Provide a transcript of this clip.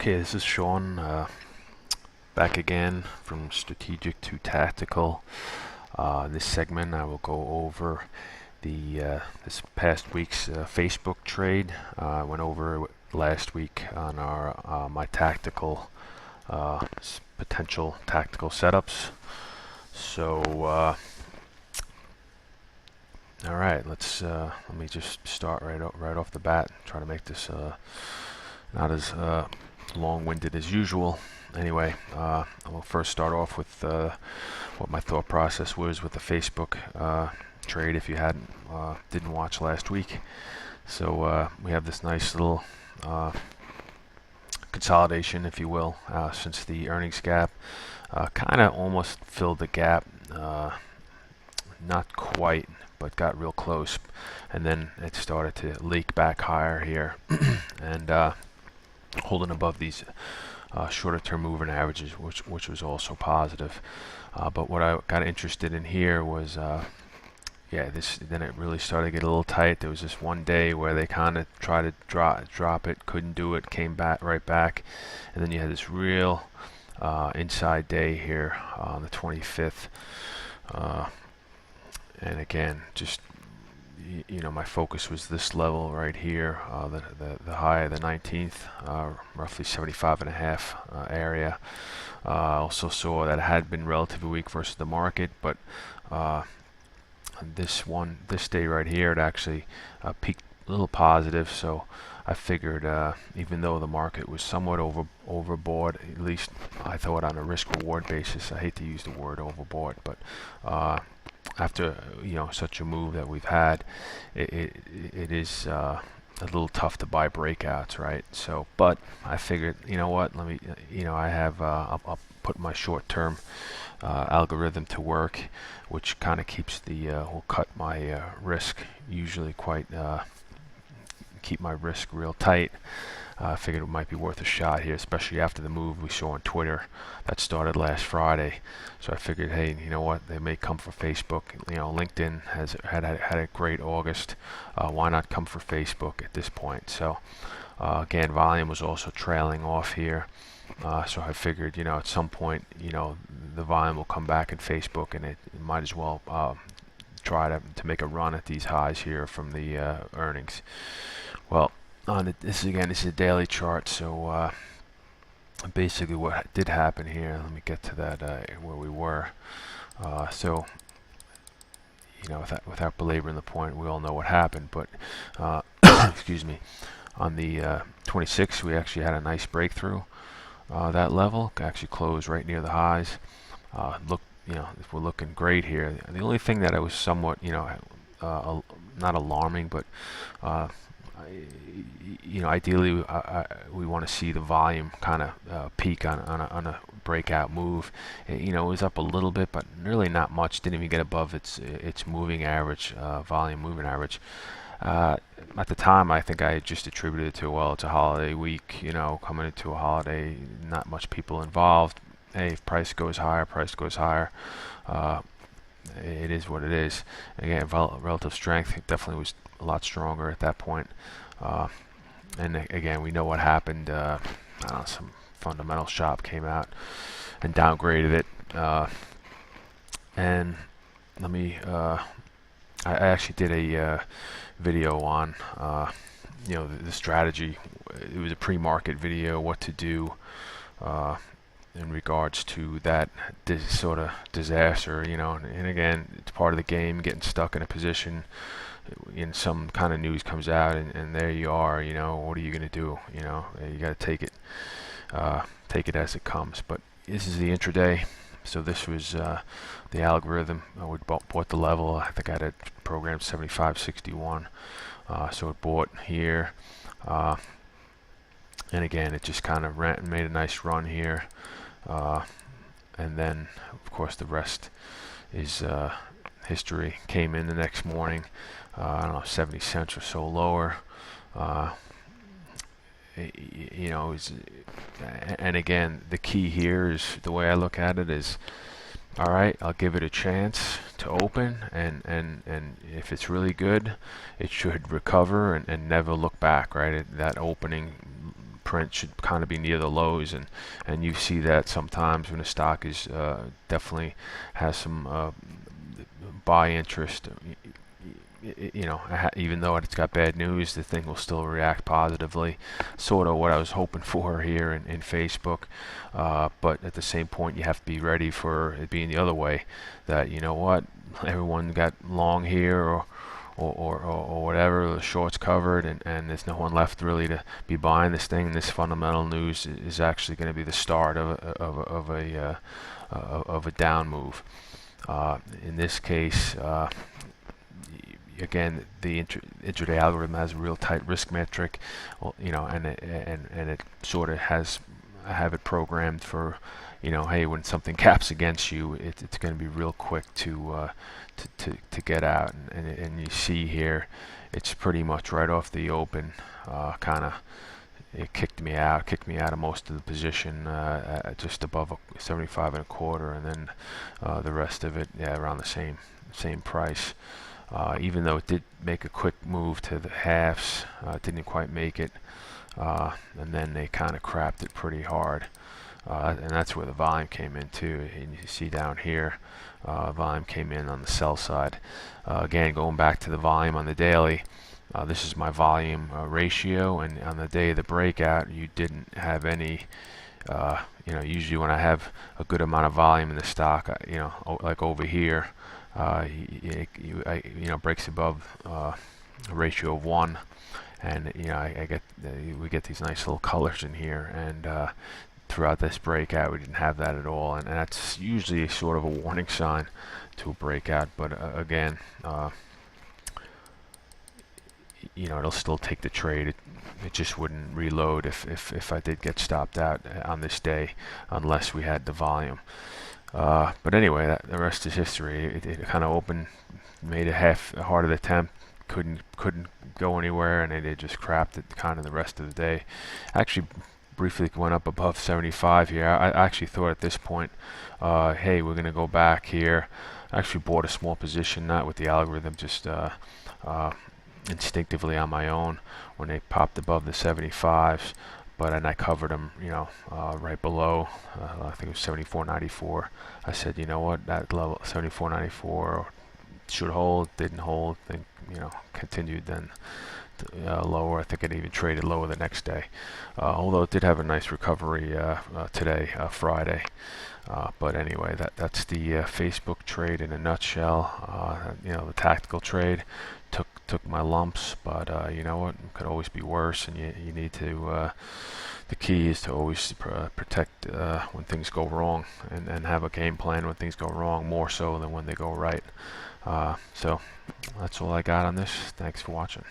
Okay, this is Sean, back again from strategic to tactical. In this segment, I will go over this past week's Facebook trade. I went over it last week on our my tactical potential tactical setups. So, all right, let me just start right off the bat. Try to make this not as long-winded as usual. Anyway, I will first start off with what my thought process was with the Facebook trade. If you didn't watch last week, so we have this nice little consolidation, if you will, since the earnings gap kind of almost filled the gap, not quite, but got real close, and then it started to leak back higher here, and holding above these shorter term moving averages, which was also positive. But what I got interested in here was then it really started to get a little tight. There was this one day where they kind of tried to drop it, couldn't do it, came back right back, and then you had this real inside day here on the 25th, and again, just my focus was this level right here, the high of the 19th, roughly 75.5 area. I also saw that it had been relatively weak versus the market, but this day right here, it actually peaked a little positive. So I figured, even though the market was somewhat overbought, at least I thought on a risk-reward basis. I hate to use the word overbought, but after such a move that we've had, it is a little tough to buy breakouts, right? So, but I figured, what? Let me, I have I'll put my short-term algorithm to work, which kind of keeps will cut my risk usually quite keep my risk real tight. I figured it might be worth a shot here, especially after the move we saw on Twitter that started last Friday. So I figured, hey, you know what? They may come for Facebook. LinkedIn has had a great August. Why not come for Facebook at this point? So again, volume was also trailing off here. So I figured, at some point, the volume will come back in Facebook, and it might as well try to make a run at these highs here from the earnings. Well, this is a daily chart, so basically what did happen here, let me get to that where we were. So without belaboring the point, we all know what happened, but excuse me, on the 26th we actually had a nice breakthrough. That level actually closed right near the highs. If we're looking great here. The only thing that I was somewhat not alarming, but ideally we want to see the volume kind of peak on a breakout move. It was up a little bit, but really not much. Didn't even get above its moving average, volume moving average. At the time, I think I had just attributed it to, well, it's a holiday week, coming into a holiday, not much people involved. Hey, if price goes higher, price goes higher. It is what it is. Again, relative strength, it definitely was a lot stronger at that point. And again, we know what happened. Some fundamental shop came out and downgraded it. And let me, I actually did a video on, the strategy. It was a pre-market video, what to do in regards to that sort of disaster, and again, it's part of the game, getting stuck in a position, and some kind of news comes out, and there you are, what are you going to do? You got to take it as it comes. But this is the intraday, so this was the algorithm. We bought the level. I think I had it programmed 75.61, so it bought here, and again, it just kind of ran and made a nice run here. And then, of course, the rest is history. Came in the next morning, I don't know, 70 cents or so lower. And again, the key here is, the way I look at it is, all right, I'll give it a chance to open, and if it's really good, it should recover and never look back, right? That opening print should kind of be near the lows, and you see that sometimes when a stock is definitely has some buy interest. You know, even though it's got bad news, the thing will still react positively. Sort of what I was hoping for here in Facebook. But at the same point, you have to be ready for it being the other way. That, you know what, everyone got long here, or whatever, the shorts covered, and there's no one left really to be buying this thing. This fundamental news is actually going to be the start of a down move. In this case, again, the intraday algorithm has a real tight risk metric, you know, and it sort of has, I have it programmed for, you know, hey, when something caps against you, it's going to be real quick to get out, and you see here, it's pretty much right off the open, kind of. It kicked me out of most of the position, just above 75 and a quarter, and then the rest of it, yeah, around the same price. Even though it did make a quick move to the halves, it didn't quite make it, and then they kind of crapped it pretty hard, and that's where the volume came in too. And you see down here, volume came in on the sell side. Again, going back to the volume on the daily, this is my volume ratio, and on the day of the breakout, you didn't have any. You know, usually when I have a good amount of volume in the stock, you know, like over here, you know, breaks above a ratio of 1, and you know, we get these nice little colors in here, and throughout this breakout we didn't have that at all, and that's usually sort of a warning sign to a breakout. But again, you know, it'll still take the trade. It just wouldn't reload if I did get stopped out on this day, unless we had the volume. But anyway, the rest is history. It kind of opened, made a half-hearted attempt, couldn't go anywhere, and it just crapped it kind of the rest of the day. Actually, briefly went up above 75 here. I actually thought at this point, hey, we're going to go back here. I actually bought a small position, not with the algorithm, just instinctively on my own when they popped above the 75s. And I covered them, you know, right below. I think it was 74.94. I said, you know what, that level 74.94 should hold. Didn't hold. Think, you know, continued then lower. I think it even traded lower the next day. Although it did have a nice recovery today, Friday. But anyway, that's the Facebook trade in a nutshell. You know, the tactical trade took my lumps, but you know what, it could always be worse, and you need to. The key is to always protect when things go wrong, and have a game plan when things go wrong, more so than when they go right. So that's all I got on this. Thanks for watching.